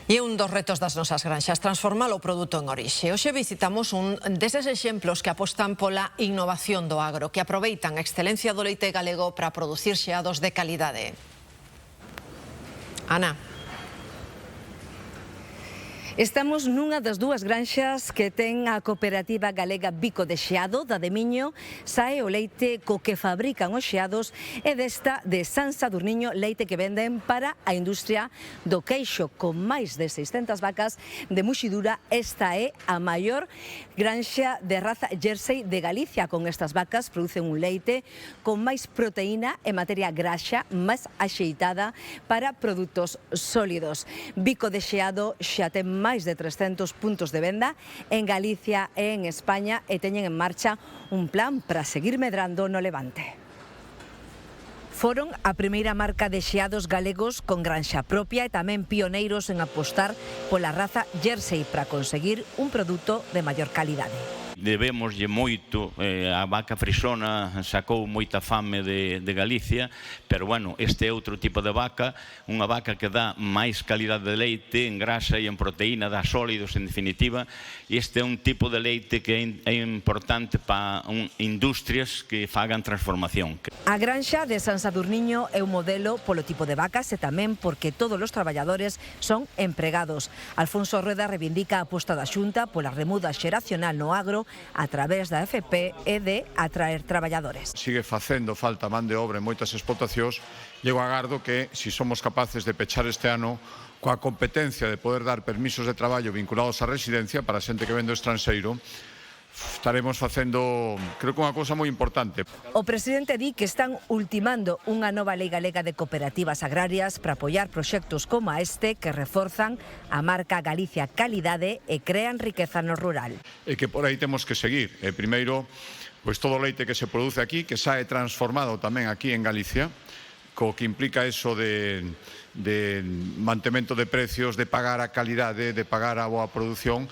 E un dos retos das nosas granxas, transformar o produto en orixe. Hoxe visitamos un deses exemplos que apostan pola innovación do agro, que aproveitan a excelencia do leite galego para producir xeados de calidade. Ana. Estamos nunha das dúas granxas que ten a cooperativa galega Bico de Xeado, da de Miño, sae o leite co que fabrican os xeados e desta de San Sadurniño, leite que venden para a industria do queixo. Con máis de 600 vacas de muxidura, esta é a maior granxa de raza Jersey de Galicia. Con estas vacas producen un leite con máis proteína e materia graxa máis axeitada para produtos sólidos. Bico de Xeado xa ten máis de 300 puntos de venda en Galicia e en España e teñen en marcha un plan para seguir medrando no Levante. Foron a primeira marca de xeados galegos con granxa propia e tamén pioneiros en apostar pola raza Jersey para conseguir un produto de maior calidade. Debémoslle moito, a vaca frisona sacou moita fame de Galicia, pero bueno, este é outro tipo de vaca, unha vaca que dá máis calidade de leite en grasa e en proteína, dá sólidos en definitiva, e este é un tipo de leite que é importante para industrias que fagan transformación. A granxa de San Sadurniño é un modelo polo tipo de vacas e tamén porque todos os traballadores son empregados. Alfonso Rueda reivindica a aposta da Xunta pola remuda xeracional no agro a través da FP e de atraer traballadores. Sigue facendo falta man de obra en moitas explotacións e eu agardo que, se somos capaces de pechar este ano coa competencia de poder dar permisos de traballo vinculados á residencia para a xente que vende ao estranxeiro, estaremos facendo, creo que unha cousa moi importante. O presidente di que están ultimando unha nova lei galega de cooperativas agrarias para apoiar proxectos como este que reforzan a marca Galicia Calidade e crean riqueza no rural. E que por aí temos que seguir. Primeiro, pois todo o leite que se produce aquí, que sae transformado tamén aquí en Galicia, co que implica eso de mantemento de precios, de pagar a calidade, de pagar a boa produción.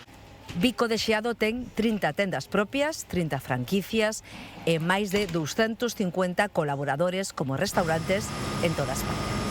Bico de Xeado ten 30 tendas propias, 30 franquicias e máis de 250 colaboradores como restaurantes en toda España.